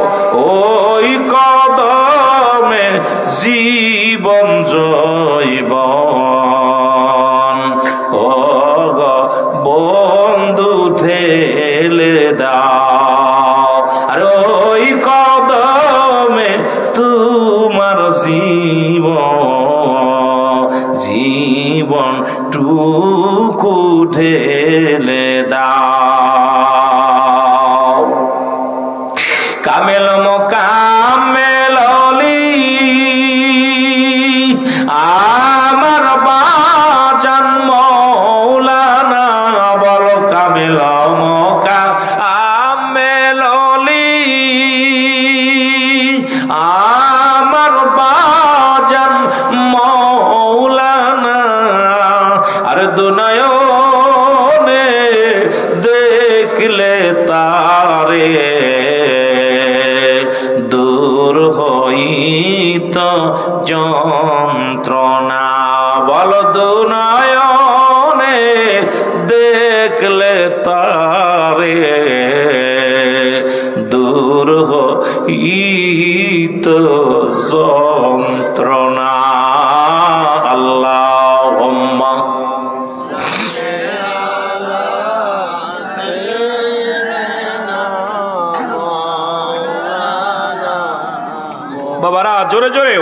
ওই কদমে জীবন জৈবন ও গো বন্ধু ঠেলে দাও, আর ওই কদমে তোমার জীবন টুকু ঠেলে দাও। কামেল মোকামেল অলি আমার বাজান মৌলানা, বল কামেল মোকামেল অলি আমার বাজান মৌলানা, আর দুনয়নে দেখলে তারে দূর হইত যন্ত্রণা, বল দুনয়নে দেখলে তারে দূর হইত যন্ত্রণা। আল্লাহুম্মা বাবারা জোরে জোরে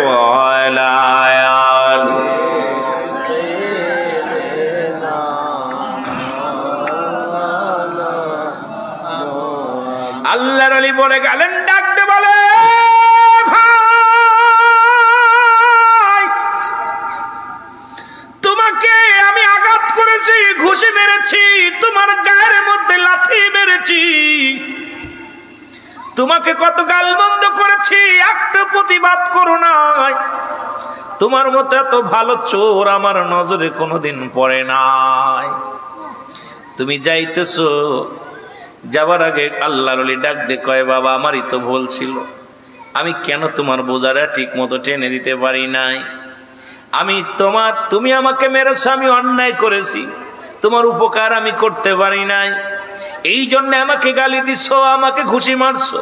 আল্লাহর আলী বলে গেলেন, ডাকতে বলে ভাই তোমাকে আমি আঘাত করেছি, ঘুষি মেরেছি, তোমার গায়ের মধ্যে লাথি মেরেছি, তোমাকে কত গালমন্দ করেছি, একটা প্রতিবাদ করো নাই। তোমার মতো এত ভালো চোর আমার নজরে কোনোদিন পড়ে নাই। তুমি যাইতেছো, যাবার আগে আল্লাহর ওলি ডাক দে কয়, বাবা আমারই তো ভুল ছিল, আমি কেন তোমার বোঝাটা ঠিক মতো টেনে দিতে পারি নাই। তুমি আমাকে মেরেছো, আমি অন্যায় করেছি, তোমার উপকার আমি করতে পারি নাই, এই জন্য আমাকে গালি দিছো, আমাকে ঘুষি মারছো,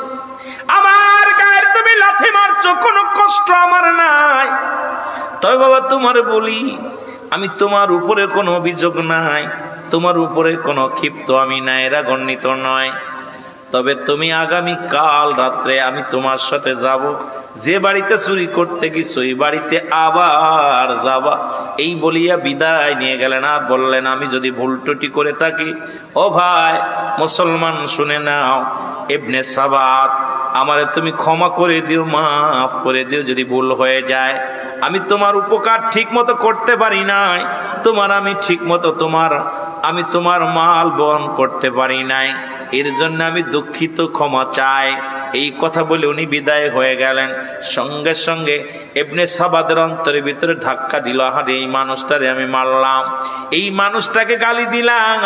আমার গায়ের তুমি লাথি মারছো, কোনো কষ্ট আমার নাই। তবে বাবা তোমার বলি, আমি তোমার উপরে কোনো অভিযোগ নাই, তোমার উপরে কোনো ক্ষিপ্ত আমি নাই, রাগান্বিত নয়। তবে তুমি আগামী কাল রাত্রে আমি তোমার সাথে যাব, যে বাড়িতে চুরি করতে গেছো এই বাড়িতে আবার যাবা। এই বলিয়া বিদায় নিয়ে গেলেন। আর বললেন, আমি যদি ভুল ত্রুটি করে থাকি, ও ভাই মুসলমান শুনে নাও, ইবনে সাবাত আমারে তুমি ক্ষমা করে দিও, মাফ করে দিও যদি ভুল হয়ে যায়। আমি তোমার উপকার ঠিক মতো করতে পারি নাই, আমি ঠিক মতো আমি তোমার মাল বহন করতে পারি নাই, এর জন্য আমি দুঃখিত, ক্ষমা চাই। এই কথা বলে উনি বিদায় হয়ে গেলেন। সঙ্গে সঙ্গে ইবনে সাবাদের অন্তরের ভিতরে ধাক্কা দিল, আরে এই মানুষটারে আমি মারলাম, এই মানুষটাকে গালি দিলাম,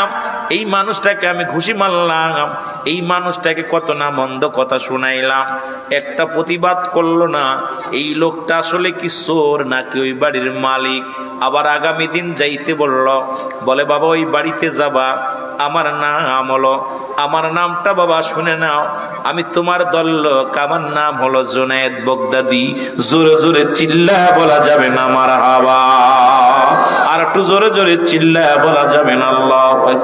এই মানুষটাকে আমি ঘুষি মারলাম, এই মানুষটাকে কত না মন্দ কথা শুনাইলাম, একটা প্রতিবাদ করলো না। এই লোকটা আসলে কি চোর নাকি ওই বাড়ির মালিক? আবার আগামী দিন যাইতে বলে বাবা ওই বাড়িতে যাবা, আমার নাম হলো, আমার নামটা বাবা শুনে নাও, আমি তোমার দল লোক, আমার নাম হলো জুনায়েদ বগদাদি। জোরে জোরে চিল্লা বলা যাবে না মারহাবা, আর একটু জোরে জোরে চিল্লা বলা যাবে না আল্লাহু আকবার।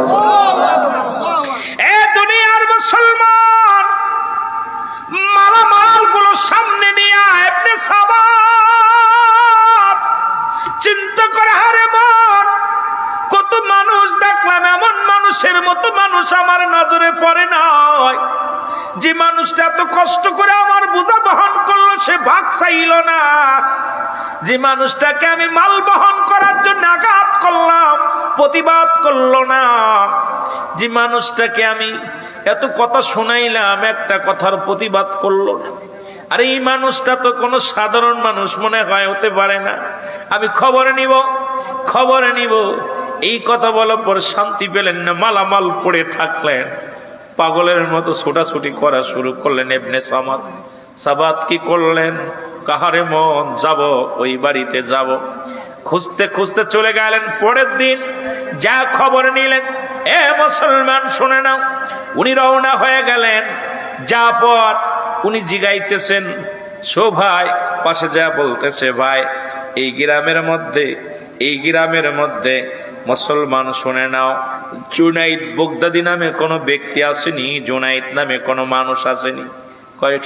এ দুনিয়ার মুসলমান, মালামাল গুলো সামনে নিয়ে ইবনে সাবাত চিন্তা করে, হারে মন, কত মানুষ দেখলাম, এমন মানুষের মতো মানুষ আমার নজরে পড়ে নাই। যে মানুষটা এত কষ্ট করে আমার বোঝা বহন করলো সে ভাগ চাইল না, যে মানুষটাকে আমি মাল বহন করার জন্য আঘাত করলাম প্রতিবাদ করলো না, যে মানুষটাকে আমি এত কথা শোনাইলাম একটা কথার প্রতিবাদ করলো না। আর এই মানুষটা তো কোনো সাধারণ মানুষ মনে হয় হতে পারে না, আমি খবরে নিব। এই কথা বলার পর শান্তি পেলেন না, মালামাল পড়ে থাকলেন, পাগলের মতো ছোটাছুটি করা শুরু করলেন। ইবনে সাবাত কি করলেন? কাহারে মন যাব, ওই বাড়িতে যাব। খুঁজতে খুঁজতে চলে গেলেন। পরের দিন যা খবর নিলেন, এ মুসলমান শুনে নাও, উনি রওনা হয়ে গেলেন। যা পর উনি জিগাইতেছেন, সো ভাই পাশে যা বলতেছে, ভাই এই গ্রামের মধ্যে মুসলমান শুনে নাও, জুনাইদ বগদাদি নামে কোনো ব্যক্তি আসেনি, জুনাইদ নামে কোনো মানুষ আসেনি।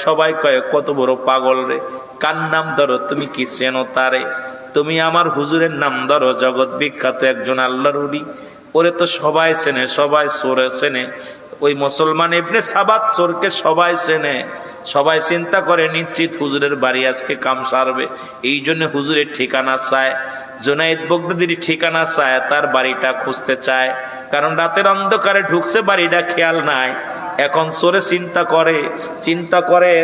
সবাই কয় কত বড় পাগল রে, কার নাম ধরো, তুমি কি চেনো তারে? তুমি আমার হুজুরের নাম ধরো, জগৎ বিখ্যাত একজন আল্লাহর ওলি, ওরে তো সবাই চেনে, সবাই চোরে চেনে। ওই মুসলমান ইবনে সাবাত চোরকে সবাই চেনে, সবাই চিন্তা করে নিশ্চিত হুজুরের বাড়ি আজকে কাম সারবে, এই জন্য হুজুরের ঠিকানা চায়, জুনাইদ বগদাদির ঠিকানা চায়, তার বাড়িটা খুঁজতে চায়। কারণ রাতের অন্ধকারে ঢুকছে, বাড়িটা খেয়াল নাই। এখন চোরে চিন্তা করে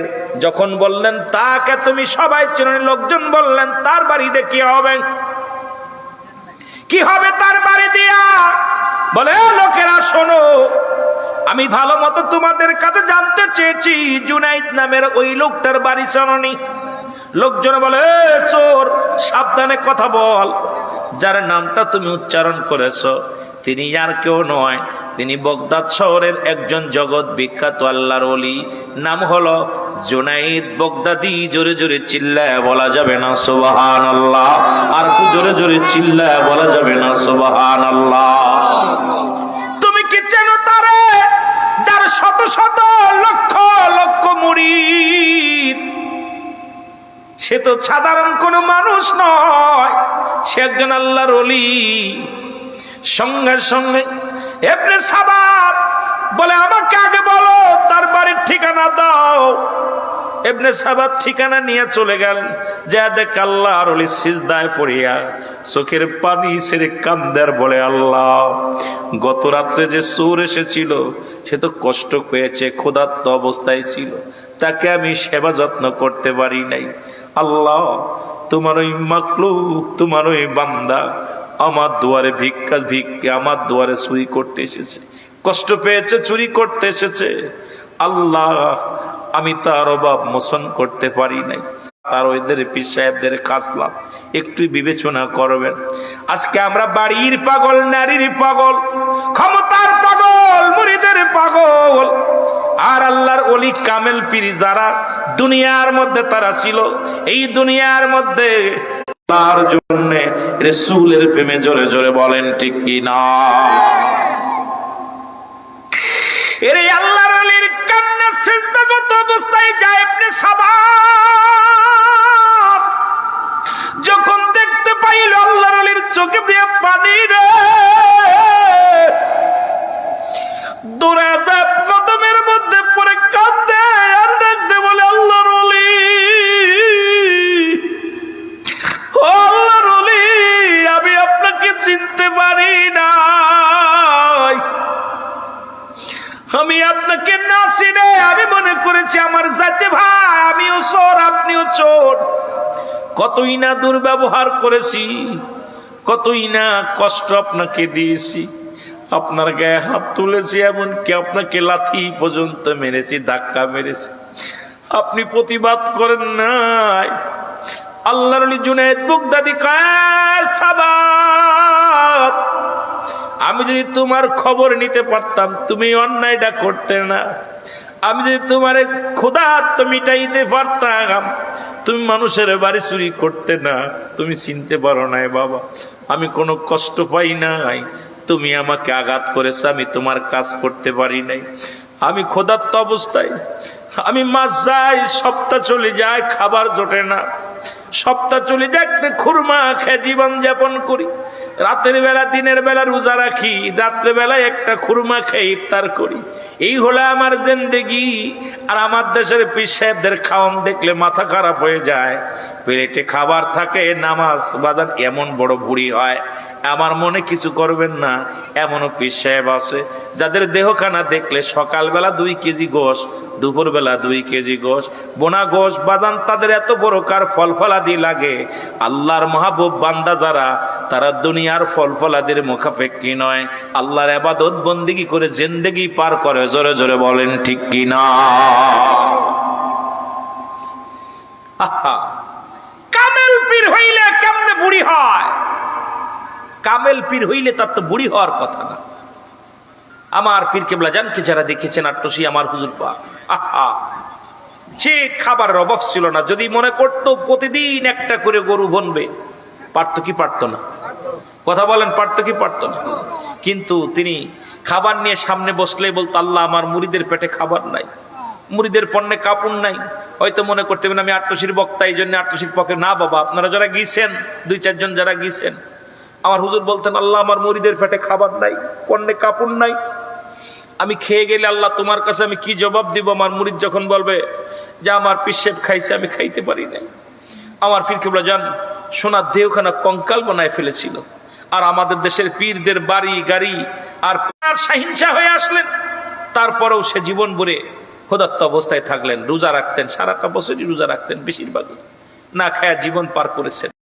যখন বললেন তাকে তুমি সবাই চেনেন, লোকজন বললেন তার বাড়িতে কি হবে তার বাড়ি দিয়া? বলে লোকেরা শোনো, আমি ভালো মতো তোমাদের কাছে জানতে চেয়েছি, জুনাইদ নামের ওই লোকটার বাড়ি জানোনি? লোকজন বলে চোর, সাবধানে কথা বল, যার নামটা তুমি উচ্চারণ করেছো তিনি আর কেউ নয়, তিনি বগদাদ শহরের একজন জগৎ বিখ্যাত আল্লাহর ওলি, নাম হলো জুনাইদ বগদাদি। জোরে জোরে চিল্লায় বলা যাবে না সুবহানাল্লাহ? আর একটু জোরে জোরে চিল্লায় বলা যাবে না সুবহানাল্লাহ? তুমি কি চেনো তারে, যার শত শত লক্ষ লক্ষ মুরিদ? সে তো সাধারণ কোনো মানুষ নয়, সে একজন আল্লাহর ওলি। সঙ্গে সঙ্গে ইবনে সাবাত বলে আমাকে আগে বলো তার বাড়ির ঠিকানা দাও। ইবনে সাবাত ঠিকানা নিয়ে চলে গেলেন। যা দেখ আল্লাহর ওলি সিজদায় পড়িয়া চোখের পানি ছেড়ে কান্দার বলে, আল্লাহ গত রাত্রে যে চোর এসেছিল সে তো কষ্ট পেয়েছে, ক্ষুধার্ত অবস্থায় ছিল, তাকে আমি সেবা যত্ন করতে পারি নাই। আল্লাহ তোমার ওই মাকলুক, তোমার ওই বান্দা আমার দুয়ারে আমার দুয়ারে চুরি করতে এসেছে, কষ্ট পেয়েছে, চুরি করতে এসেছে। আল্লাহ আমি তার অভাব মোচন করতে পারি নাই। তার ওইদের পীর সাহেবদের খাসলাম, একটু বিবেচনা করবেন। আজকে আমরা বাড়ির পাগল, নারীর পাগল, ক্ষমতার পাগল, মুরিদের পাগল। আর আল্লাহর ওলি কামেল পীর যারা দুনিয়ার মধ্যে তারা ছিল, এই দুনিয়ার মধ্যে তার জন্য রাসূলের প্রেমে জোরে জোরে বলেন ঠিক কি না? এর আল্লাহর ওলির কান্না সিজদাগত অবস্থায় যায় ইবনে সাবাত যখন দেখতে পাইল আল্লাহর ওলির চোখে দিয়ে পানি রে, দৌড়ে যায় কদমের মধ্যে পড়ে কাঁদে আর ডাকতে বলে, আল্লাহর ওলি, আল্লাহর ওলি, আমি আপনাকে চিনতে পারি নাই, আমি আপনাকে না চিনে আমি মনে করেছি আমার জাতে ভাই, আমিও চোর আপনিও চোর। কতই না দুর্ব্যবহার করেছি, কতই না কষ্ট আপনাকে দিয়েছি, আপনার গায়ে হাত তুলেছি, এমনকি আপনাকে লাথি পর্যন্ত মেরেছি, ধাক্কা মেরেছি, আপনি প্রতিবাদ করেন নাই। আল্লাহর ওলি জুনাইদ বগদাদি কয়, সাবাত আমি যদি তোমার খবর নিতে পারতাম তুমি অন্যায়টা করতে না, আমি যদি তোমার ক্ষুধার্ত মিটাইতে পারতাম তুমি মানুষের বাড়ি চুরি করতে না। তুমি চিনতে পারো নাই বাবা, আমি কোনো কষ্ট পাই নাই, তুমি আমাকে আঘাত করেছো, আমি তোমার কাজ করতে পারি নাই। আমি ক্ষুধার্ত অবস্থায়, আমি মাস যাই, সপ্তাহ চলে যায়, খাবার জোটে না, সপ্তাহ চলে যাক খুরমা খেয়ে জীবন যাপন করি, রাতের বেলা দিনের বেলা রোজা রাখি, রাত্রে বেলায় একটা খুরমা খেয়ে ইফতার করি। এই হলো আমার জিন্দেগি। আর আমার দেশের পীর সাহেবদের খাওয়ান দেখলে মাথা খারাপ হয়ে যায়। প্লেটে খাবার থাকে, নামাজ বাদান এমন বড় ভুঁড়ি হয়, আমার মনে কিছু করবেন না। এমনও পীর সাহেব আছে যাদের দেহখানা দেখলে সকালবেলা 2 কেজি গোশ, দুপুরবেলা 2 কেজি গোশ, বোনা গোশ বাদান তাদের এত বড় কার ফল ফলাদি লাগে। আল্লাহর মাহবুব বান্দা যারা, তারা দুনিয়ার ফল ফলাদির মুখাপেক্ষী নয়, আল্লাহর ইবাদত বন্দেগী করে জিন্দেগি পার করে। জোরে জোরে বলেন ঠিক কিনা? কামেল পীর হইলে কেমনে বুড়ি হয়? কামেল পীর হইলে তার তো বুড়ি হওয়ার কথা না। আমার পীর কেবলা জানকে যারা দেখেছেন আট্টসি আমার হুজুর পাক, যে খাবারের অভাব ছিল না। যদি মনে করতো প্রতিদিন একটা করে গরু বনবে, পারতো কি পারতো না? কথা বলেন, পারতো কি পারতো না? কিন্তু তিনি খাবার নিয়ে সামনে বসলেই বলতো, আল্লাহ আমার মুরিদের পেটে খাবার নাই, মুরিদের পণ্যে কাপড় নাই। হয়তো মনে করতে হবে আমি আট্টসির বক্তা, এই জন্য আট্টসির পক্ষে না। বাবা, আপনারা যারা গিয়েছেন, 2-4 জন যারা গিয়েছেন, আমার হুজুর বলতেন, আল্লাহ আমার মুরিদের পেটে খাবার নাই, পণ্যে কাপড় নাই, আমি খেয়ে গেলে আল্লাহ তোমার কাছে আমি কি জবাব দিব? আমার মুরিদ যখন বলবে যে আমার পীর সাহেব খাইছে, আমি খাইতে পারি না। আমার পীর কেবলা জান সোনার দেহখানা কঙ্কাল বানায় ফেলেছিল। আর আমাদের দেশের পীরদের বাড়ি গাড়ি আর সহিংসা হয়ে আসলেন, তারপরেও সে জীবন ভরে ক্ষুধার্ত অবস্থায় থাকলেন, রোজা রাখতেন, সারাটা বছরই রোজা রাখতেন, বেশিরভাগই না খায়া জীবন পার করেছেন।